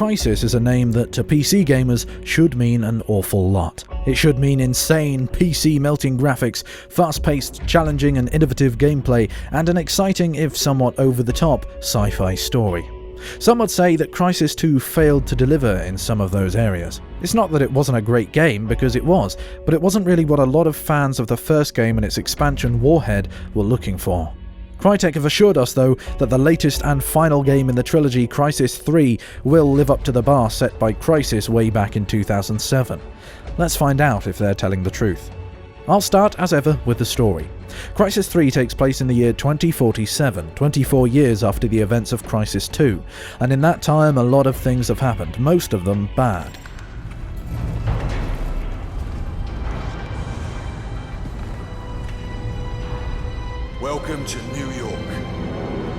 Crysis is a name that to PC gamers should mean an awful lot. It should mean insane, PC-melting graphics, fast-paced, challenging and innovative gameplay, and an exciting, if somewhat over-the-top, sci-fi story. Some would say that Crysis 2 failed to deliver in some of those areas. It's not that it wasn't a great game, because it was, but it wasn't really what a lot of fans of the first game and its expansion Warhead were looking for. Crytek have assured us, though, that the latest and final game in the trilogy, Crysis 3, will live up to the bar set by Crysis way back in 2007. Let's find out if they're telling the truth. I'll start, as ever, with the story. Crysis 3 takes place in the year 2047, 24 years after the events of Crysis 2, and in that time a lot of things have happened, most of them bad. Welcome to New York,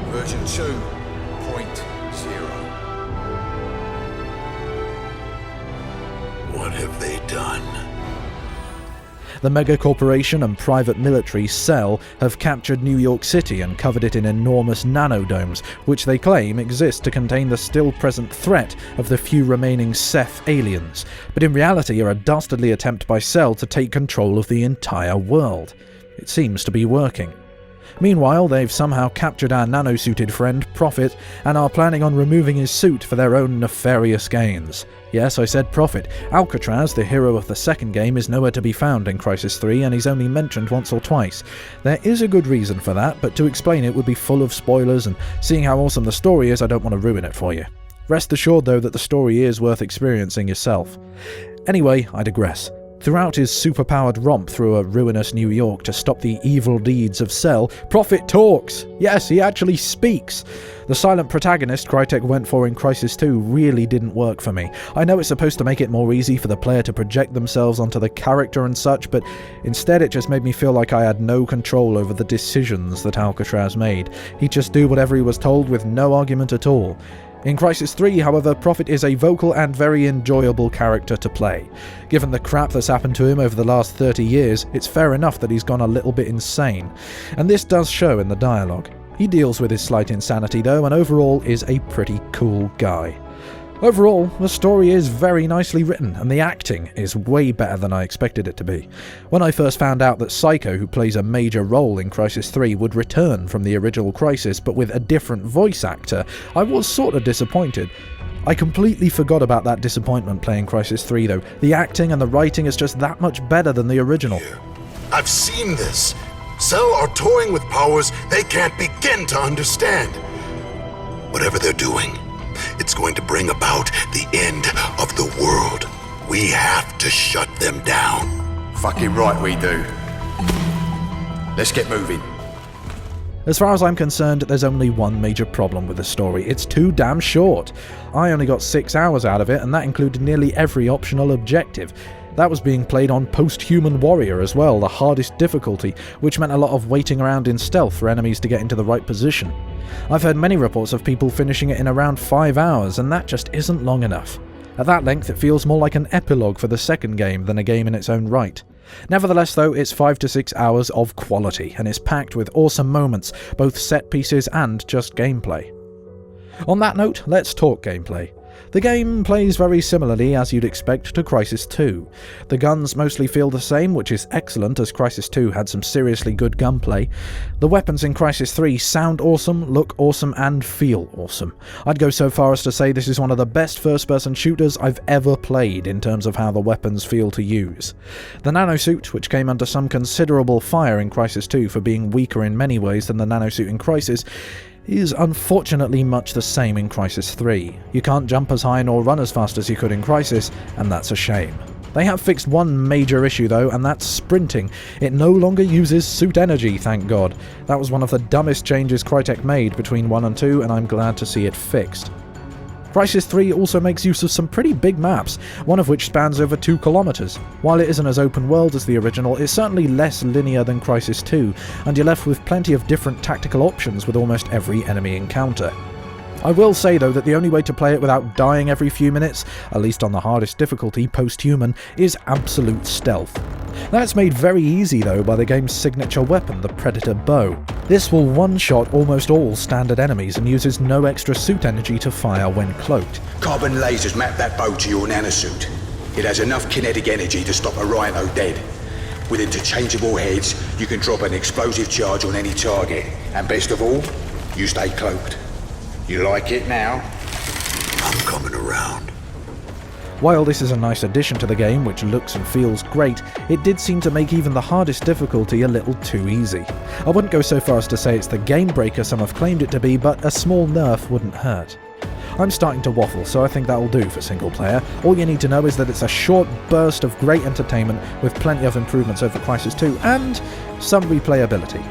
version 2.0. What have they done? The mega-corporation and private military C.E.L.L. have captured New York City and covered it in enormous nanodomes, which they claim exist to contain the still-present threat of the few remaining Seth aliens, but in reality are a dastardly attempt by C.E.L.L. to take control of the entire world. It seems to be working. Meanwhile, they've somehow captured our nanosuited friend, Prophet, and are planning on removing his suit for their own nefarious gains. Yes, I said Prophet. Alcatraz, the hero of the second game, is nowhere to be found in Crysis 3, and he's only mentioned once or twice. There is a good reason for that, but to explain it would be full of spoilers, and seeing how awesome the story is, I don't want to ruin it for you. Rest assured, though, that the story is worth experiencing yourself. Anyway, I digress. Throughout his superpowered romp through a ruinous New York to stop the evil deeds of C.E.L.L., Prophet talks! Yes, he actually speaks! The silent protagonist Crytek went for in Crysis 2 really didn't work for me. I know it's supposed to make it more easy for the player to project themselves onto the character and such, but instead it just made me feel like I had no control over the decisions that Alcatraz made. He'd just do whatever he was told with no argument at all. In Crysis 3, however, Prophet is a vocal and very enjoyable character to play. Given the crap that's happened to him over the last 30 years, it's fair enough that he's gone a little bit insane. And this does show in the dialogue. He deals with his slight insanity though, and overall is a pretty cool guy. Overall, the story is very nicely written, and the acting is way better than I expected it to be. When I first found out that Psycho, who plays a major role in Crysis 3, would return from the original Crysis but with a different voice actor, I was sort of disappointed. I completely forgot about that disappointment playing Crysis 3 though. The acting and the writing is just that much better than the original. I've seen this. C.E.L.L. are toying with powers they can't begin to understand. Whatever they're doing, it's going to bring about the end of the world. We have to shut them down. Fucking right we do. Let's get moving. As far as I'm concerned, there's only one major problem with the story. It's too damn short. I only got 6 hours out of it, and that included nearly every optional objective. That was being played on Post-Human Warrior as well, the hardest difficulty, which meant a lot of waiting around in stealth for enemies to get into the right position. I've heard many reports of people finishing it in around 5 hours, and that just isn't long enough. At that length, it feels more like an epilogue for the second game than a game in its own right. Nevertheless though, it's 5 to 6 hours of quality, and it's packed with awesome moments, both set pieces and just gameplay. On that note, let's talk gameplay. The game plays very similarly as you'd expect to Crysis 2. The guns mostly feel the same, which is excellent as Crysis 2 had some seriously good gunplay. The weapons in Crysis 3 sound awesome, look awesome, and feel awesome. I'd go so far as to say this is one of the best first-person shooters I've ever played in terms of how the weapons feel to use. The Nanosuit, which came under some considerable fire in Crysis 2 for being weaker in many ways than the Nanosuit in Crysis, is unfortunately much the same in Crysis 3. You can't jump as high nor run as fast as you could in Crysis, and that's a shame. They have fixed one major issue though, and that's sprinting. It no longer uses suit energy, thank God. That was one of the dumbest changes Crytek made between 1 and 2, and I'm glad to see it fixed. Crysis 3 also makes use of some pretty big maps, one of which spans over 2 kilometers. While it isn't as open world as the original, it's certainly less linear than Crysis 2, and you're left with plenty of different tactical options with almost every enemy encounter. I will say though that the only way to play it without dying every few minutes, at least on the hardest difficulty, Post-Human, is absolute stealth. That's made very easy though by the game's signature weapon, the Predator Bow. This will one-shot almost all standard enemies and uses no extra suit energy to fire when cloaked. Carbon lasers map that bow to your nanosuit. It has enough kinetic energy to stop a rhino dead. With interchangeable heads, you can drop an explosive charge on any target. And best of all, you stay cloaked. You like it now? I'm coming around. While this is a nice addition to the game, which looks and feels great, it did seem to make even the hardest difficulty a little too easy. I wouldn't go so far as to say it's the game breaker some have claimed it to be, but a small nerf wouldn't hurt. I'm starting to waffle, so I think that'll do for single player. All you need to know is that it's a short burst of great entertainment with plenty of improvements over Crysis 2 and some replayability.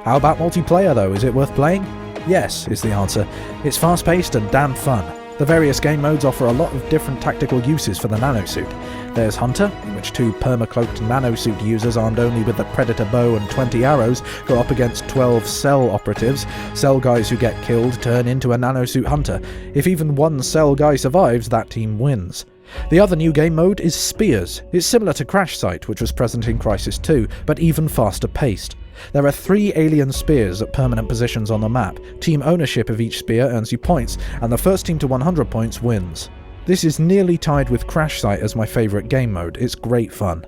How about multiplayer though? Is it worth playing? Yes, is the answer. It's fast-paced and damn fun. The various game modes offer a lot of different tactical uses for the Nanosuit. There's Hunter, in which 2 perma-cloaked Nanosuit users armed only with the Predator bow and 20 arrows go up against 12 C.E.L.L. operatives. C.E.L.L. guys who get killed turn into a Nanosuit Hunter. If even one C.E.L.L. guy survives, that team wins. The other new game mode is Spears. It's similar to Crysis, which was present in Crysis 2, but even faster paced. There are 3 alien spears at permanent positions on the map. Team ownership of each spear earns you points, and the first team to 100 points wins. This is nearly tied with Crysis as my favourite game mode. It's great fun.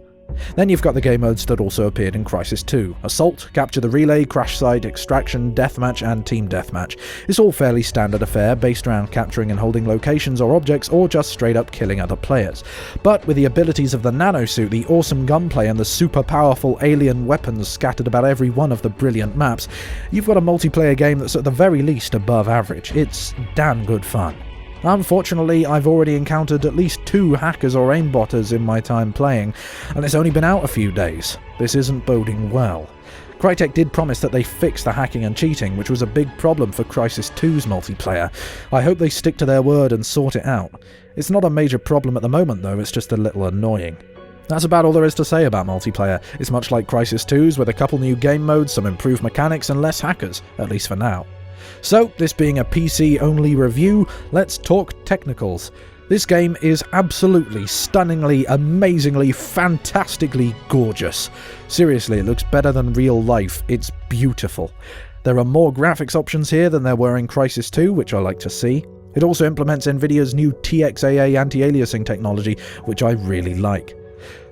Then you've got the game modes that also appeared in Crysis 2. Assault, Capture the Relay, Crash Site, Extraction, Deathmatch and Team Deathmatch. It's all fairly standard affair, based around capturing and holding locations or objects, or just straight up killing other players. But with the abilities of the Nanosuit, the awesome gunplay and the super powerful alien weapons scattered about every one of the brilliant maps, you've got a multiplayer game that's at the very least above average. It's damn good fun. Unfortunately, I've already encountered at least 2 hackers or aimbotters in my time playing, and it's only been out a few days. This isn't boding well. Crytek did promise that they fixed the hacking and cheating, which was a big problem for Crysis 2's multiplayer. I hope they stick to their word and sort it out. It's not a major problem at the moment though, it's just a little annoying. That's about all there is to say about multiplayer. It's much like Crysis 2's, with a couple new game modes, some improved mechanics and less hackers, at least for now. So, this being a PC-only review, let's talk technicals. This game is absolutely, stunningly, amazingly, fantastically gorgeous. Seriously, it looks better than real life. It's beautiful. There are more graphics options here than there were in Crysis 2, which I like to see. It also implements Nvidia's new TXAA anti-aliasing technology, which I really like.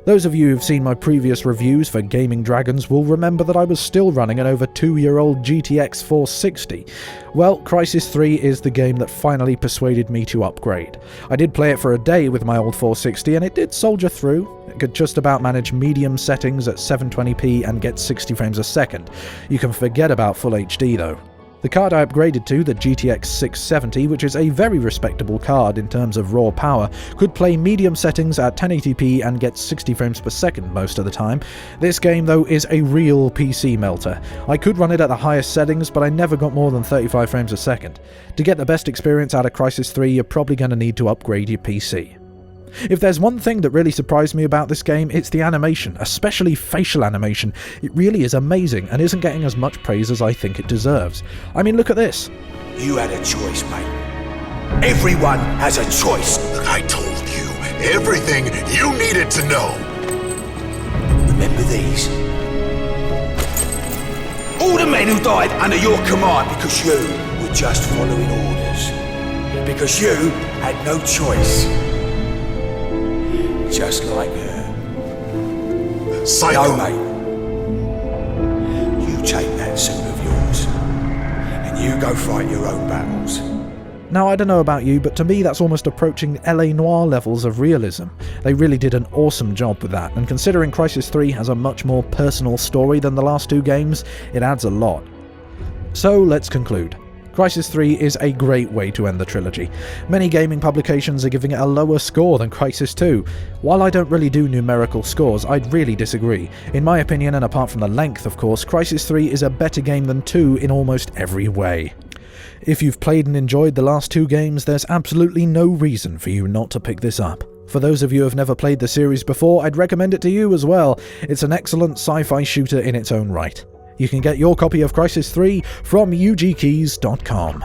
Those of you who've seen my previous reviews for Gaming Dragons will remember that I was still running an over 2-year-old GTX 460. Well, Crysis 3 is the game that finally persuaded me to upgrade. I did play it for a day with my old 460 and it did soldier through. It could just about manage medium settings at 720p and get 60 frames a second. You can forget about full HD though. The card I upgraded to, the GTX 670, which is a very respectable card in terms of raw power, could play medium settings at 1080p and get 60 frames per second most of the time. This game though is a real PC melter. I could run it at the highest settings, but I never got more than 35 frames a second. To get the best experience out of Crysis 3, you're probably going to need to upgrade your PC. If there's one thing that really surprised me about this game, it's the animation, especially facial animation. It really is amazing and isn't getting as much praise as I think it deserves. I mean, look at this. You had a choice, mate. Everyone has a choice. I told you everything you needed to know. Remember these? All the men who died under your command because you were just following orders. Because you had no choice. Just like her. Psycho. No, mate. You take that suit of yours, and you go fight your own battles. Now, I don't know about you, but to me that's almost approaching LA Noire levels of realism. They really did an awesome job with that, and considering Crysis 3 has a much more personal story than the last 2 games, it adds a lot. So, let's conclude. Crysis 3 is a great way to end the trilogy. Many gaming publications are giving it a lower score than Crysis 2. While I don't really do numerical scores, I'd really disagree. In my opinion, and apart from the length of course, Crysis 3 is a better game than 2 in almost every way. If you've played and enjoyed the last 2 games, there's absolutely no reason for you not to pick this up. For those of you who have never played the series before, I'd recommend it to you as well. It's an excellent sci-fi shooter in its own right. You can get your copy of Crysis 3 from ugkeys.com.